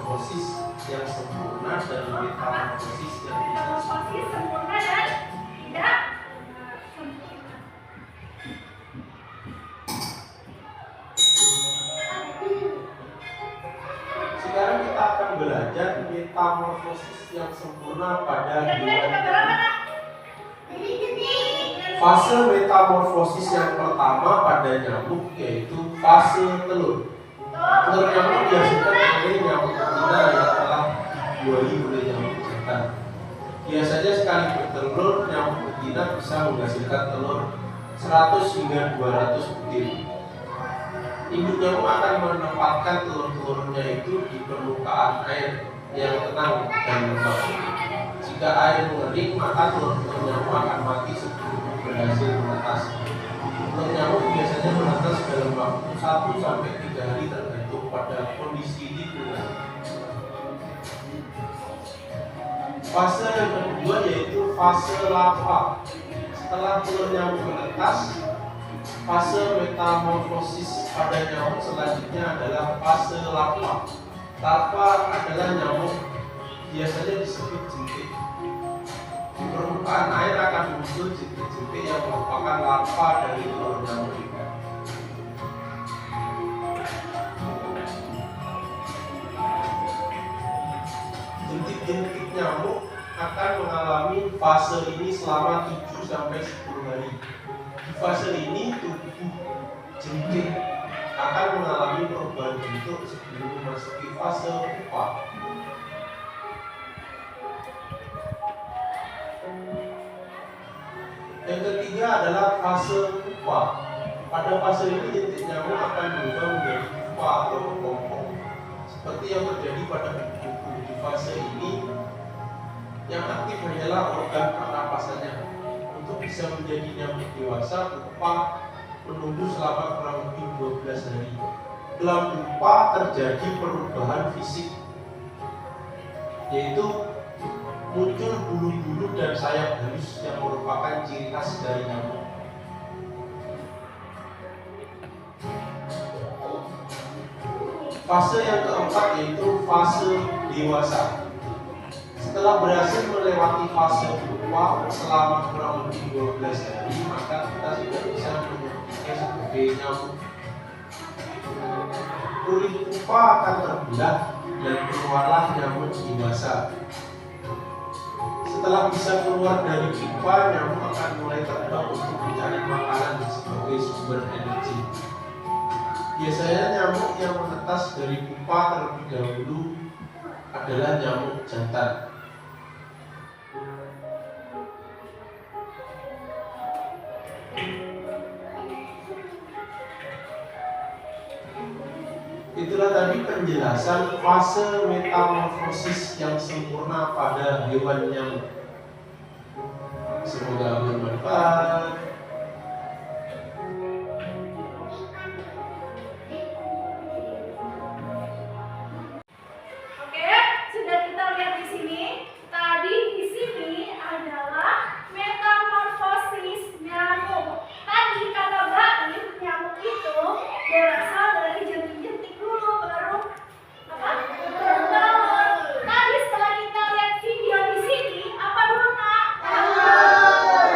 metamorfosis yang sempurna dan metamorfosis yang metamorfosis sempurna dan tidak sempurna. Sekarang kita akan belajar metamorfosis yang sempurna pada hewan. Fase metamorfosis yang pertama pada nyamuk yaitu fase telur. Telur nyamuk dihasilkan oleh nyamuk betina yang telah dibuahi oleh nyamuk jantan. Biasanya sekali bertelur, nyamuk betina bisa menghasilkan telur 100 hingga 200 butir. Induk nyamuk akan menempatkan telur-telurnya itu di permukaan air yang tenang dan lembab. Jika air mengering, maka telur-telur nyamuk akan mati sebelum berhasil menetas. Telur nyamuk biasanya menetas dalam waktu 1-3 hari tergantung pada kondisi lingkungan. Fase yang kedua yaitu fase larva. Setelah telur nyamuk menetas, fase metamorfosis pada nyamuk selanjutnya adalah fase larva. Larva adalah nyamuk biasanya disebut jentik. Di permukaan air akan muncul jentik-jentik yang merupakan larva dari telur nyamuk. Jentik-jentik nyamuk akan mengalami fase ini selama 7-10 hari. Di fase ini tubuh jentik akan mengalami perubahan bentuk sebelum memasuki fase pupa. Yang ketiga adalah fase pupa. Pada fase ini jentik nyamuk akan berubah menjadi pupa atau kepompong, seperti yang terjadi pada kupu-kupu. Di fase ini yang aktif hanyalah organ pernapasannya. Untuk bisa menjadi nyamuk dewasa, pupa menunggu selama kurang lebih 12 hari. Dalam pupa terjadi perubahan fisik, yaitu muncul bulu-bulu dan sayap halus yang merupakan ciri khas dari nyamuk. Fase yang keempat yaitu fase dewasa. Setelah berhasil melewati fase pupa selama kurang lebih 12 hari, maka kita sudah bisa menyebutnya sebagai nyamuk. Kulit pupa akan terbelah dan keluarlah nyamuk dewasa. Setelah bisa keluar dari pupa, nyamuk akan mulai terbang untuk mencari makanan sebagai sumber energi. Biasanya nyamuk yang menetas dari pupa terlebih dahulu adalah nyamuk jantan. Itulah tadi penjelasan fase metamorfosis yang sempurna pada hewan nyamuk. Semoga bermanfaat. Oke, sudah kita lihat di sini. Tadi di sini adalah metamorfosis nyamuk. Tadi kata Baim, nyamuk itu berasal dari jentik-jentik dulu, baru bertelur. Tadi setelah kita lihat video di sini, apa dulu Kak? Telur.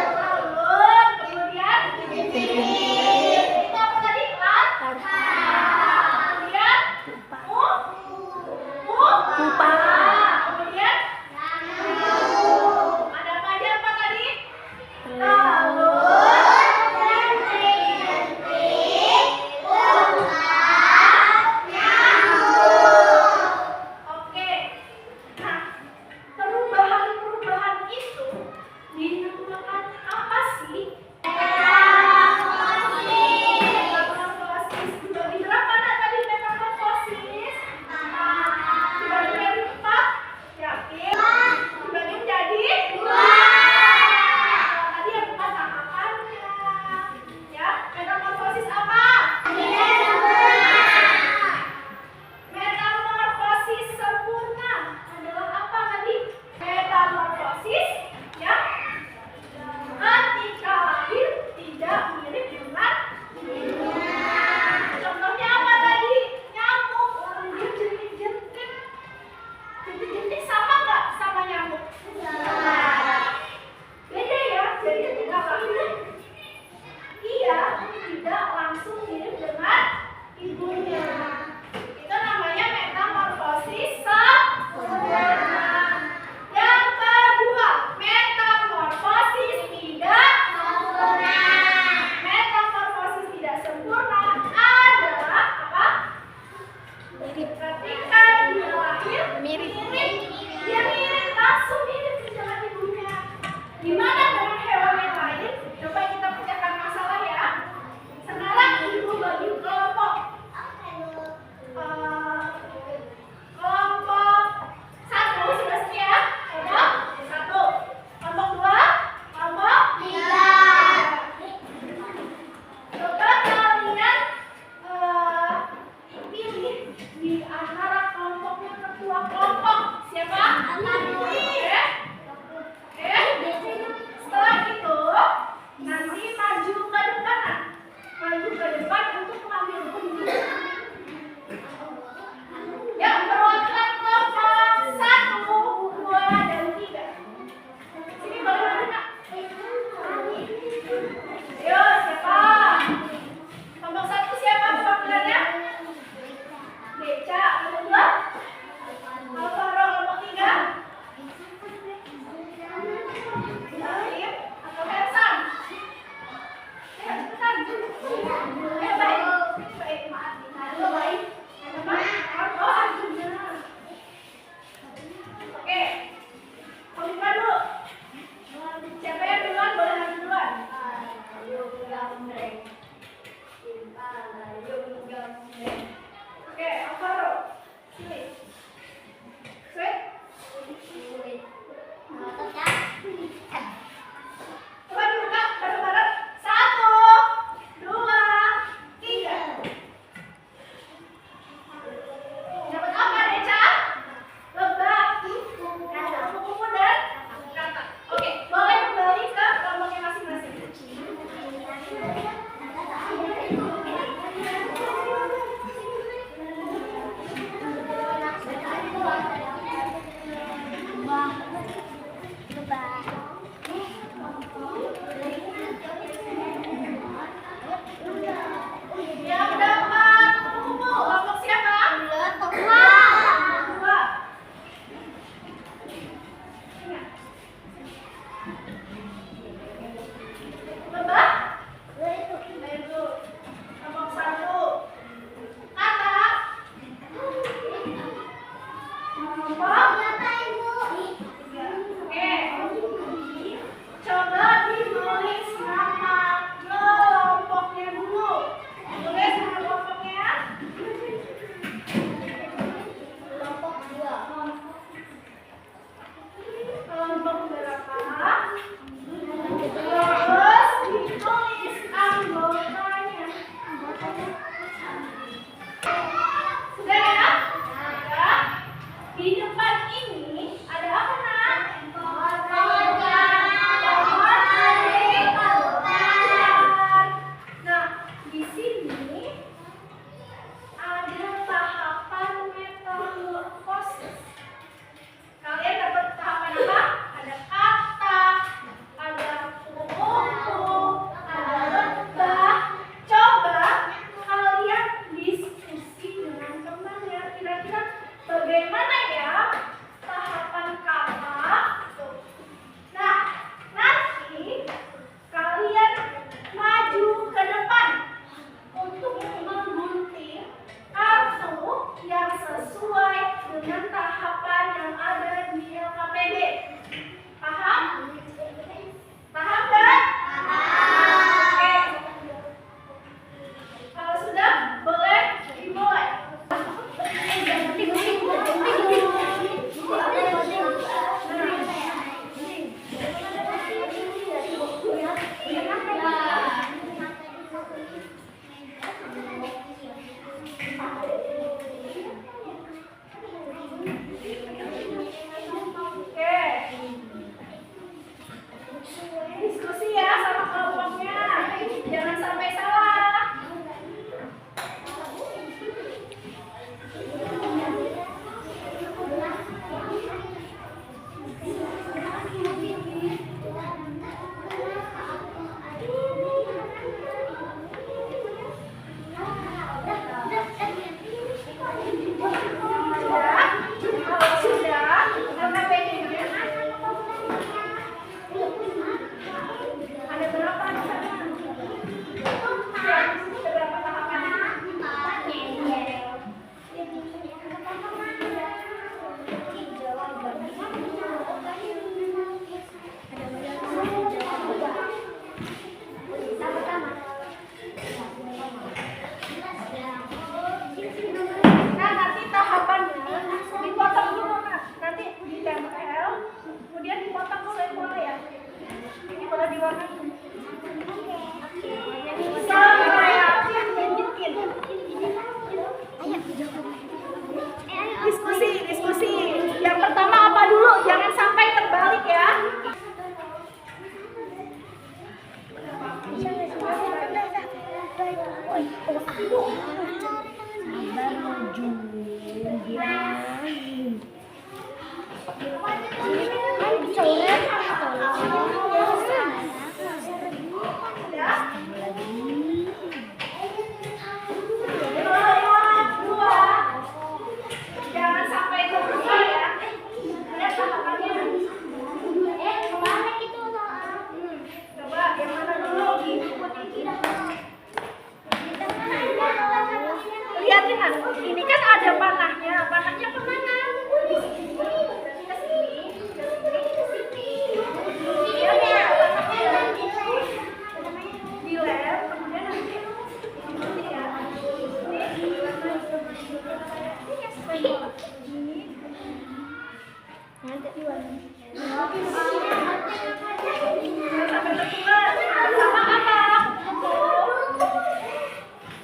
Tebak? Itu. Kelompok 1. Kata. Kelompok 3. Oke. Coba ditulis nama kelompoknya dulu. Tulis nama kelompoknya. Kelompok 2. Kelompok berapa? Terus ditulis anggotanya. Sudah ya? Sudah. Di depan ini ada apa, Nak? Nah, di sini ada tahapan metamorfosis. Kalian dapat tahapan apa? Ada kata, ada kuku, ada lebah. Coba kalian diskusi dengan temannya. Kira-kira bagaimana ya tahapan kata? Nah, nanti kalian maju ke depan untuk menggunting kartu yang sesuai dengan tahapan yang ada di LKPD. Paham? Paham kan? Oke. Kalau sudah, boleh dimulai. Oke. Diskusi ya sama kelompoknya. Jangan sampai salah. Kalau sudah, LKPD-nya ada berapa di sana? Ada berapa tahapannya? Nah, nanti tahapannya dipotong dulu, Nak. Nanti ditempel, kemudian dipotong bola ya. Ini bola diwarnai. Sampai akhir tunjukin. Diskusi. Yang pertama apa dulu? Jangan sampai terbalik ya. Jangan sampai terluka ya. Lihat tahapannya. Coba yang mana dulu? Lihatin, Nak. Ini kan ada panahnya. Panahnya kemana? Ke sini. Lihat ya, panahnya dilem, kemudian nanti ya. Sampai tertular. Sama apa?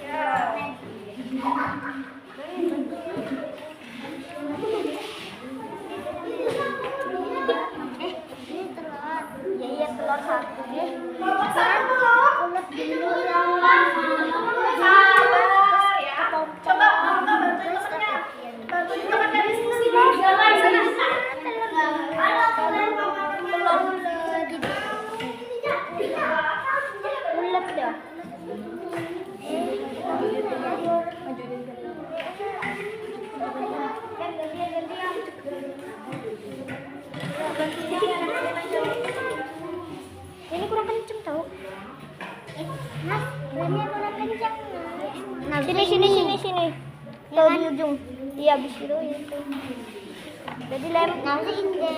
Ya. Telur satu deh. Kelompok 1. Sabar ya. Coba Mama bantuin temennya. Bantuin temennya diskusi di jalan sana. Ulet dah. Gantian. Sini. Tuh di ujung. Iya, habis itu. Jadi lem nanti ini.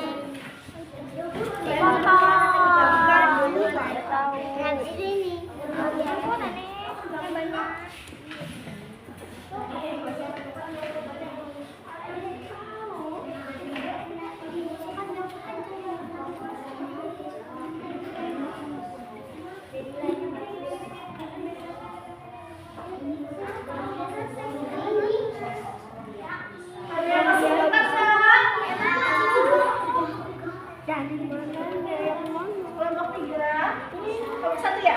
Gambar dulu baru tahu. Nanti ini. Aku nanti banyak. Kelompok 3. Kelompok 1 ya?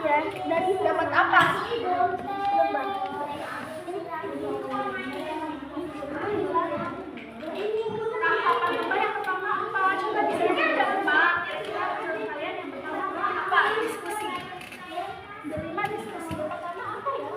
Iya. Dari dapat apa? Yang pertama apa? Coba di sini ada apa? Kalian yang pertama apa? Diskusi. Dari mana diskusi? Pertama apa ya?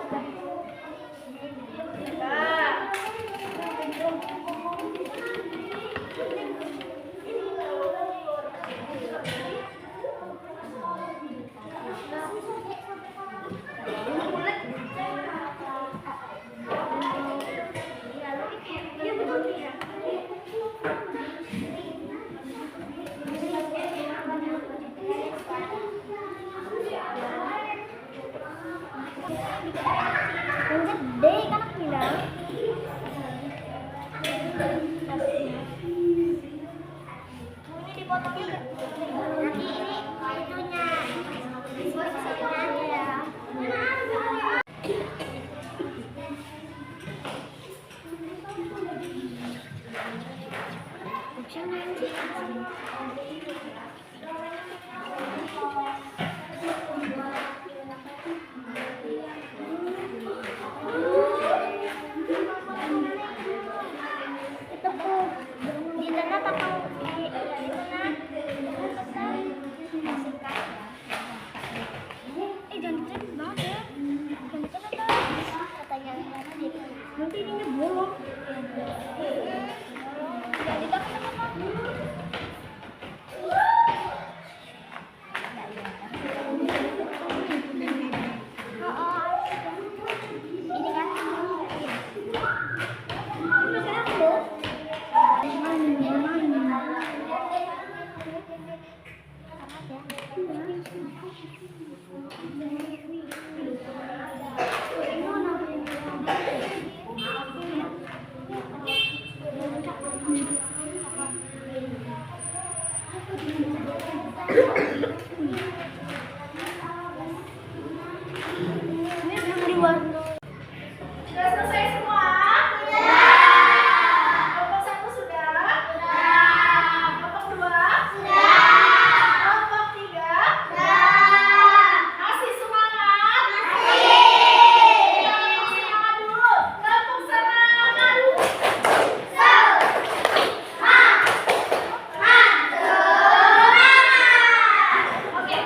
Yang gede kan aku bilang. Ini dipotong juga. Nanti ini itunya. Posisinya ya. Di tanah atau di mana? Jangan banget. Katanya nanti ini ngebulung. Jadi teman-teman. Ini kan. Sudah selesai semua? Kelompok 1 sudah? Kelompok 2? Kelompok 3? Masih semangat? Kelompok semangat dulu. Kelompok semangat. Oke.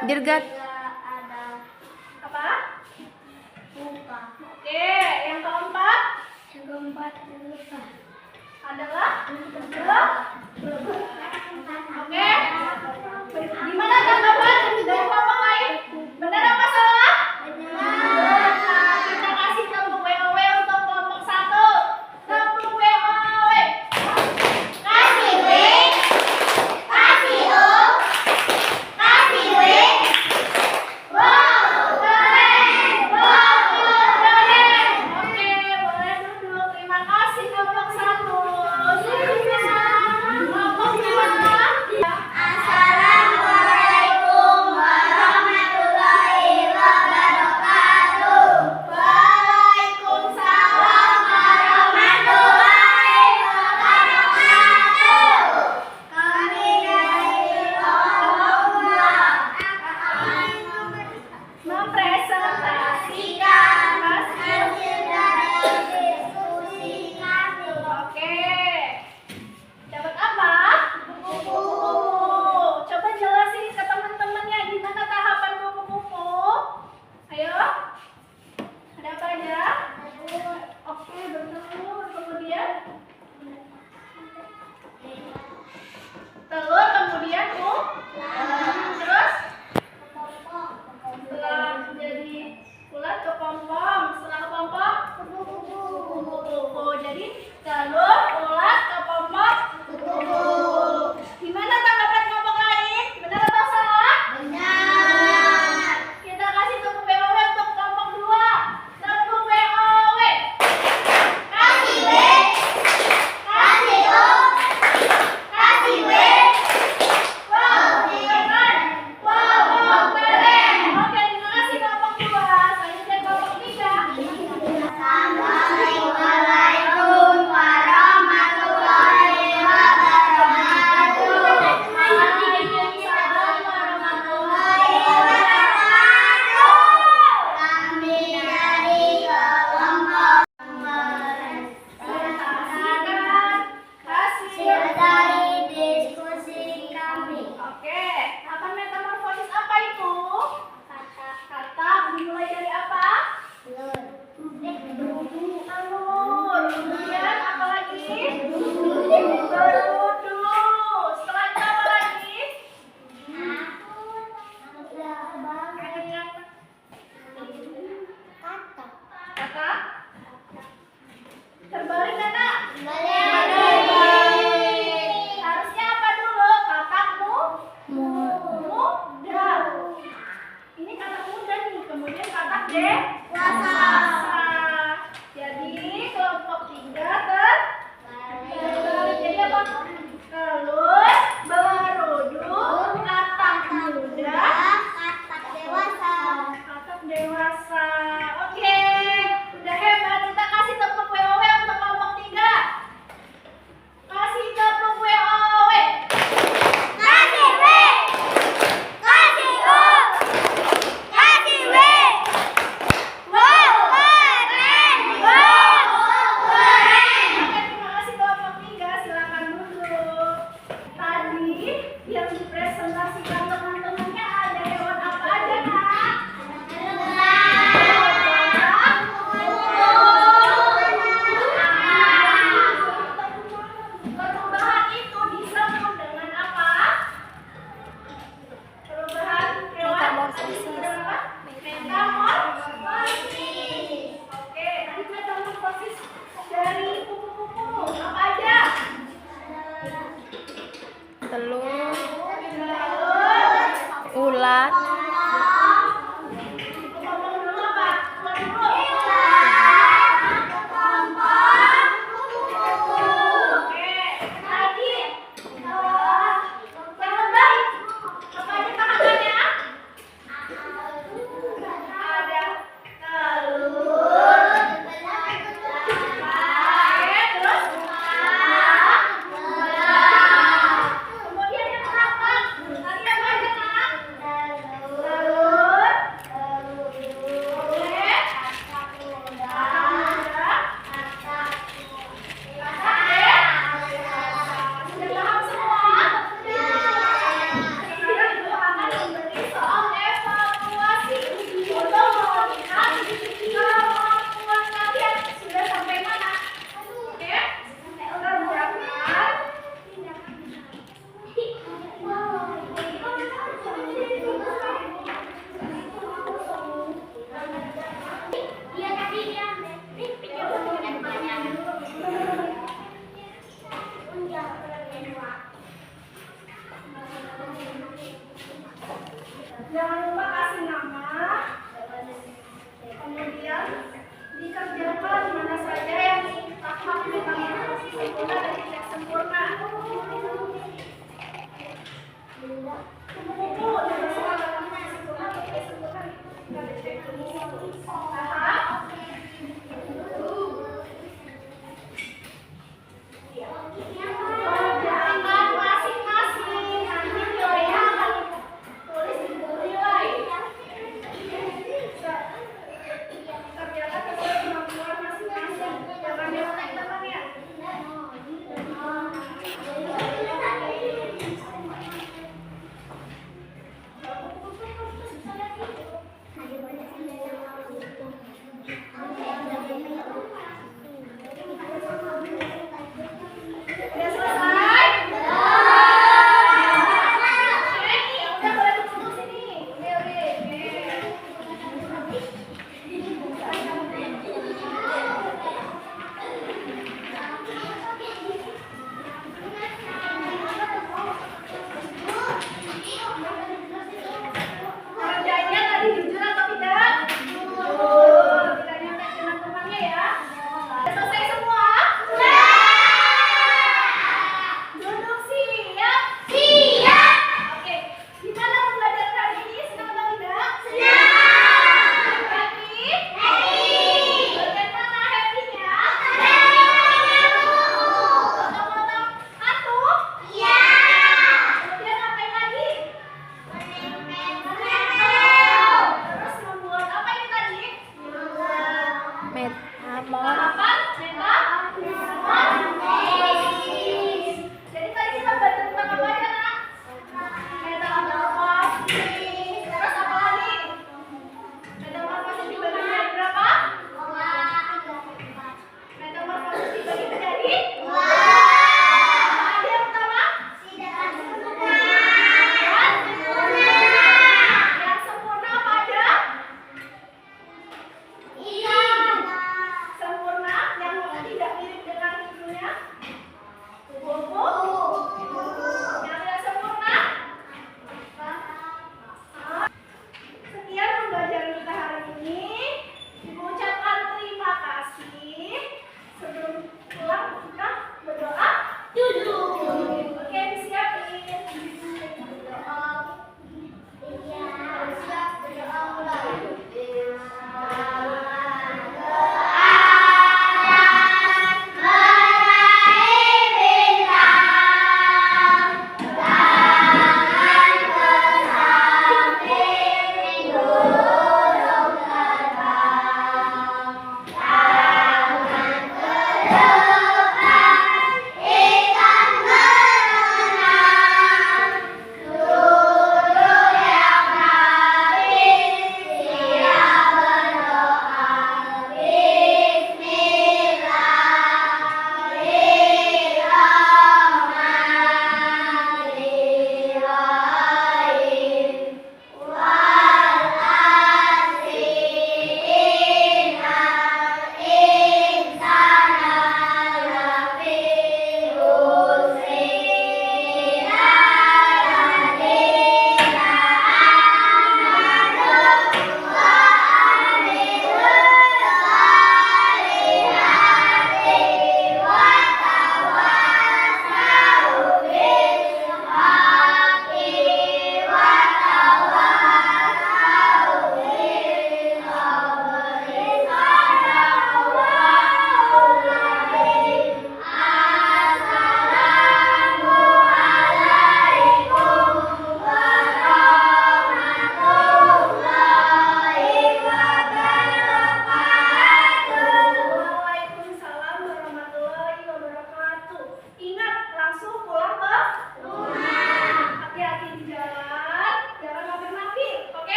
Dirgat. Ada apa? Oke, yang keempat? Yang keempat adalah Oke. Gimana tanggapan dari kelompok lain? Benar apa salah? Benar. Nah, kita kasih tepuk WOW untuk kelompok 1. Tepuk WOW. Kasih W. Kasih O. Kasih W. Wow, keren. Wow, keren. Oke, boleh duduk. Terima kasih kelompok 1. Kelompok 2. Assalamualaikum warahmatullahi wabarakatuh. Waalaikumsalam warahmatullahi wabarakatuh. Kami dari kelompok 2 mempresentasikan hasil dari diskusi kami. Oke. Dapat apa? Kupu-kupu. Coba jelasin ke teman-temannya gimana tahapan kupu-kupu. Ayo. Ada apa aja? Oke, bertelur. Kemudian telur, kemudian terus setelah jadi ulat kepompong, setelah kepompong kupu-kupu. Jadi telur, ulat, kepompong, kupu-kupu. Gimana tanggapan kelompok lain? Benar atau salah? Benar. Kita kasih tepuk WOW untuk kelompok 2. Tepuk WOW. Kasih W. Kasih O. Kasih W. Wow, keren. Wow, keren. Oke, terima kasih kelompok 2. Selanjutnya kelompok 3. Assalamualaikum warahmatullahi wabarakatuh. Waalaikumsalam warahmatullahi wabarakatuh. Kami dari kelompok mempresentasikan hasil dari diskusi kami. Oke, apa metamorfosis apa itu? Kata dimulai dari apa? Telur. Kemudian apa lagi? Berudu. Setelah itu apa lagi? Kata? Terbalik Nana? Terbalik. Harusnya apa dulu? Katamu? Muda. Ini kata muda nih. Kemudian kata dewasa. Jadi kelompok 3 terbalik. Jadi apa? Telur, berudu, katak muda, katak dewasa. Oke, udah hebat. Kita kasih tepuk WOW untuk kelompok 3. Kasih tepuk WOW. Kasih W. Kasih O. Kasih W. Wow, keren. Wow, keren. Oke, terima kasih kelompok 3. Silakan duduk. Tadi yang dipresentasikan teman-temannya ada hewan apa aja, Kak? Perubahan itu disebut dengan apa? Perubahan hewan dengan apa? Metamorfosis. Oke, tadi metamorfosis dari kupu-kupu apa aja? Telur, Telur, ulat, ngomong dulu apa? Ulang dulu. Oke, tadi yang lebay apa aja tahanannya? Ada telur, terus kemudian yang terakhir tadi apa aja, Kak? Jangan lupa kasih nama. Kemudian dikerjakan mana saja yang tahap metamorfosis sempurna dan tidak sempurna. Buku